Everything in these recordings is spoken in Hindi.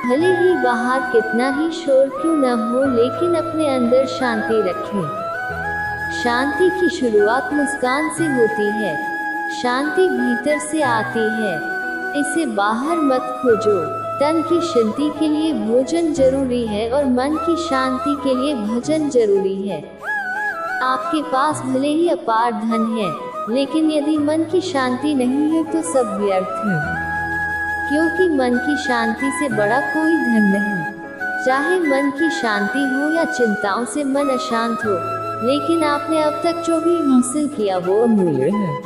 भले ही बाहर कितना ही शोर क्यों न हो, लेकिन अपने अंदर शांति रखें। शांति की शुरुआत मुस्कान से होती है। शांति भीतर से आती है, इसे बाहर मत खोजो। तन की शांति के लिए भोजन जरूरी है और मन की शांति के लिए भजन जरूरी है। आपके पास भले ही अपार धन है, लेकिन यदि मन की शांति नहीं है तो सब व्यर्थ है, क्योंकि मन की शांति से बड़ा कोई धन नहीं। चाहे मन की शांति हो या चिंताओं से मन अशांत हो, लेकिन आपने अब तक जो भी हासिल किया वो अमूल्य है।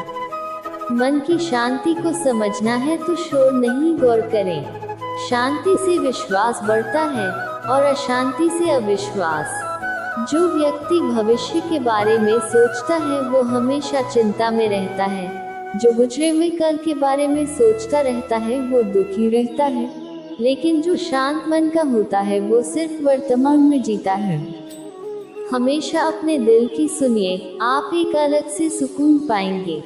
मन की शांति को समझना है तो शोर नहीं, गौर करें। शांति से विश्वास बढ़ता है और अशांति से अविश्वास। जो व्यक्ति भविष्य के बारे में सोचता है वो हमेशा चिंता में रहता है। जो गुजरे हुए कल के बारे में सोचता रहता है वो दुखी रहता है। लेकिन जो शांत मन का होता है वो सिर्फ वर्तमान में जीता है। हमेशा अपने दिल की सुनिए, आप एक अलग से सुकून पाएंगे।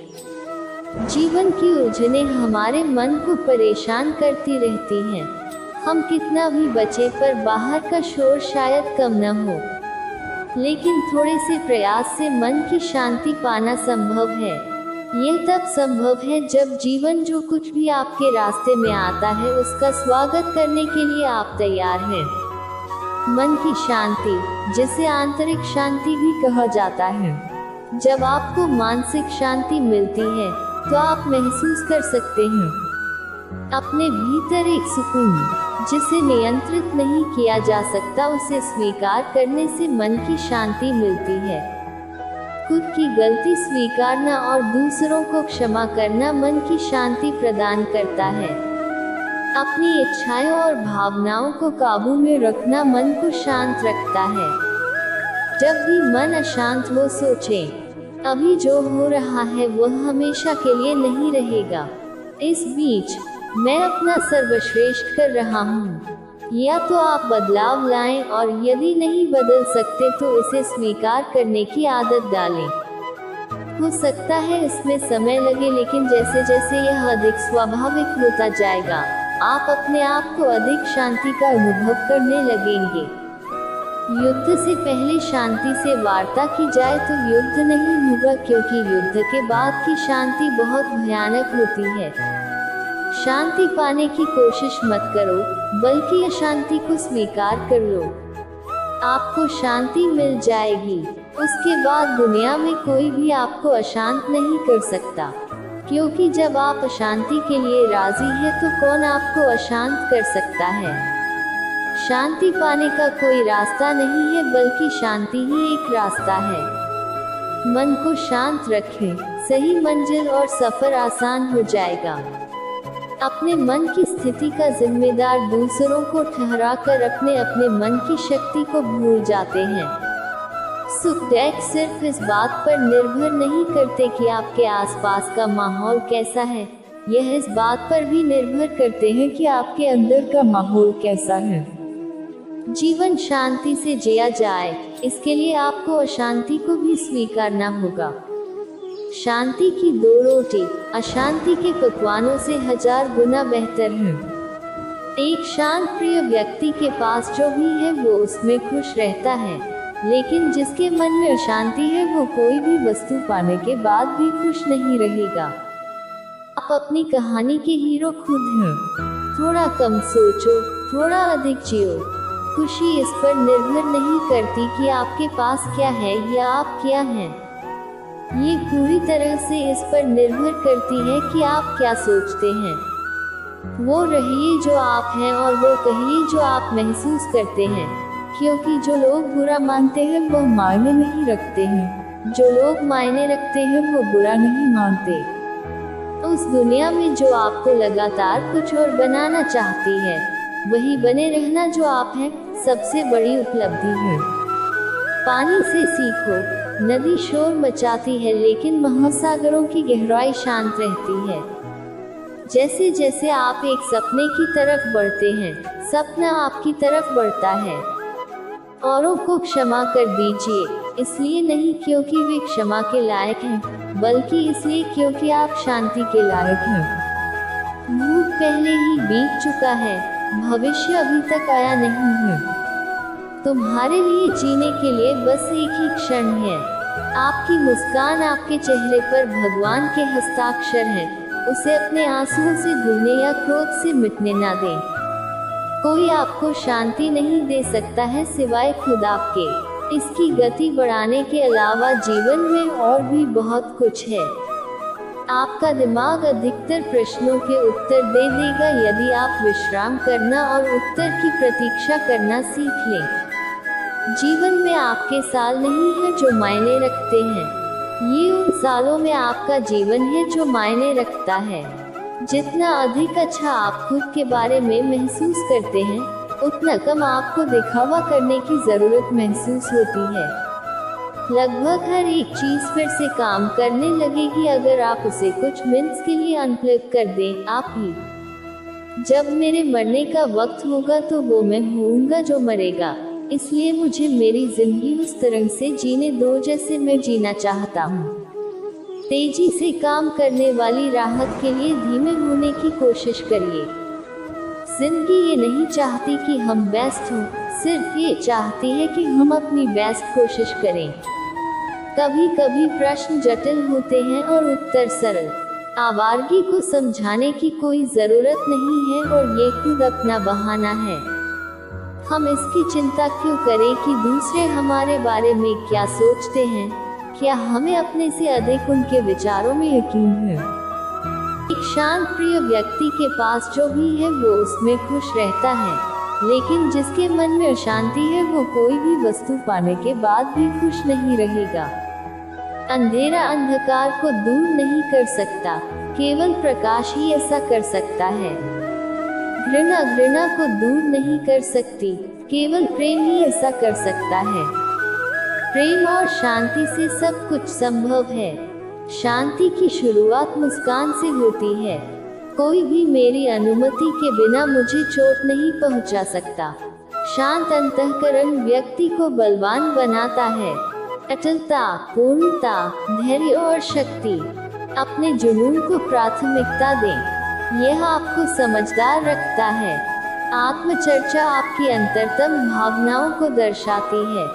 जीवन की उलझनें हमारे मन को परेशान करती रहती हैं। हम कितना भी बचे पर बाहर का शोर शायद कम न हो, लेकिन थोड़े से प्रयास से मन की शांति पाना संभव है। यह तब संभव है जब जीवन जो कुछ भी आपके रास्ते में आता है उसका स्वागत करने के लिए आप तैयार हैं। मन की शांति, जिसे आंतरिक शांति भी कहा जाता है। जब आपको मानसिक शांति मिलती है तो आप महसूस कर सकते हैं अपने भीतर एक सुकून जिसे नियंत्रित नहीं किया जा सकता। उसे स्वीकार करने से मन की शांति मिलती है। खुद की गलती स्वीकारना और दूसरों को क्षमा करना मन की शांति प्रदान करता है। अपनी इच्छाओं और भावनाओं को काबू में रखना मन को शांत रखता है। जब भी मन अशांत हो, सोचें, अभी जो हो रहा है वह हमेशा के लिए नहीं रहेगा। इस बीच मैं अपना सर्वश्रेष्ठ कर रहा हूँ। या तो आप बदलाव लाएं और यदि नहीं बदल सकते तो इसे स्वीकार करने की आदत डालें। हो सकता है इसमें समय लगे, लेकिन जैसे जैसे यह अधिक स्वाभाविक होता जाएगा, आप अपने आप को अधिक शांति का अनुभव करने लगेंगे। युद्ध से पहले शांति से वार्ता की जाए तो युद्ध नहीं होगा, क्योंकि युद्ध के बाद की शांति बहुत भयानक होती है। शांति पाने की कोशिश मत करो, बल्कि अशांति को स्वीकार कर लो। आपको शांति मिल जाएगी। उसके बाद दुनिया में कोई भी आपको अशांत नहीं कर सकता, क्योंकि जब आप अशांति के लिए राजी हैं तो कौन आपको अशांत कर सकता है। शांति पाने का कोई रास्ता नहीं है, बल्कि शांति ही एक रास्ता है। मन को शांत रखें, सही मंजिल और सफर आसान हो जाएगा। अपने मन की स्थिति का जिम्मेदार दूसरों को ठहराकर अपने अपने मन की शक्ति को भूल जाते हैं। सुख दुख सिर्फ इस बात पर निर्भर नहीं करते कि आपके आसपास का माहौल कैसा है, यह इस बात पर भी निर्भर करते हैं कि आपके अंदर का माहौल कैसा है। जीवन शांति से जिया जाए, इसके लिए आपको अशांति को भी स्वीकारना होगा। शांति की 2 रोटी अशांति के पकवानों से 1000 गुना बेहतर है। एक शांत प्रिय व्यक्ति के पास जो भी है वो उसमें खुश रहता है, लेकिन जिसके मन में अशांति है वो कोई भी वस्तु पाने के बाद भी खुश नहीं रहेगा। आप अपनी कहानी के हीरो खुद हैं। थोड़ा कम सोचो, थोड़ा अधिक जियो। खुशी इस पर निर्भर नहीं करती कि आपके पास क्या है या आप क्या हैं। ये पूरी तरह से इस पर निर्भर करती है कि आप क्या सोचते हैं। वो रहिए जो आप हैं और वो कहिए जो आप महसूस करते हैं, क्योंकि जो लोग बुरा मानते हैं वो मायने नहीं रखते हैं, जो लोग मायने रखते हैं वो बुरा नहीं मानते। उस दुनिया में जो आपको लगातार कुछ और बनाना चाहती है, वही बने रहना जो आप हैं सबसे बड़ी उपलब्धि है। पानी से सीखो। नदी शोर मचाती है, लेकिन महासागरों की गहराई शांत रहती है। जैसे जैसे आप एक सपने की तरफ बढ़ते हैं, सपना आपकी तरफ बढ़ता है। औरों को क्षमा कर दीजिए, इसलिए नहीं क्योंकि वे क्षमा के लायक हैं, बल्कि इसलिए क्योंकि आप शांति के लायक हैं। भूत पहले ही बीत चुका है, भविष्य अभी तक आया नहीं है। तुम्हारे लिए जीने के लिए बस एक ही क्षण है। आपकी मुस्कान आपके चेहरे पर भगवान के हस्ताक्षर है। उसे अपने आंसुओं से धुलने या क्रोध से मिटने ना दें। कोई आपको शांति नहीं दे सकता है सिवाय खुद आपके। इसकी गति बढ़ाने के अलावा जीवन में और भी बहुत कुछ है। आपका दिमाग अधिकतर प्रश्नों के उत्तर दे देगा यदि आप विश्राम करना और उत्तर की प्रतीक्षा करना सीख लें। जीवन में आपके साल नहीं है जो मायने रखते हैं, ये उन सालों में आपका जीवन है जो मायने रखता है। जितना अधिक अच्छा आप खुद के बारे में महसूस करते हैं, उतना कम आपको दिखावा करने की जरूरत महसूस होती है। लगभग हर एक चीज फिर से काम करने लगेगी अगर आप उसे कुछ मिनट्स के लिए अनप्लग कर दें। आप ही जब मेरे मरने का वक्त होगा तो वो मैं होऊंगा जो मरेगा। इसलिए मुझे मेरी जिंदगी उस तरह से जीने दो जैसे मैं जीना चाहता हूँ। तेजी से काम करने वाली राहत के लिए धीमे होने की कोशिश करिए। जिंदगी ये नहीं चाहती कि हम बेस्ट हों, सिर्फ ये चाहती है कि हम अपनी बेस्ट कोशिश करें। कभी कभी प्रश्न जटिल होते हैं और उत्तर सरल। आवारगी को समझाने की कोई जरूरत नहीं है और ये खुद अपना बहाना है। हम इसकी चिंता क्यों करें कि दूसरे हमारे बारे में क्या सोचते हैं? क्या हमें अपने से अधिक उनके विचारों में यकीन है? एक शांत प्रिय व्यक्ति के पास जो भी है वो उसमें खुश रहता है, लेकिन जिसके मन में अशांति है वो कोई भी वस्तु पाने के बाद भी खुश नहीं रहेगा। अंधेरा अंधकार को दूर नहीं कर सकता, केवल प्रकाश ही ऐसा कर सकता है। घृणा घृणा को दूर नहीं कर सकती, केवल प्रेम ही ऐसा कर सकता है। प्रेम और शांति से सब कुछ संभव है। शांति की शुरुआत मुस्कान से होती है। कोई भी मेरी अनुमति के बिना मुझे चोट नहीं पहुंचा सकता। शांत अंतःकरण व्यक्ति को बलवान बनाता है। अटलता, पूर्णता, धैर्य और शक्ति। अपने जुनून को प्राथमिकता दें, यह आपको समझदार रखता है। आत्मचर्चा आपकी अंतरतम भावनाओं को दर्शाती है।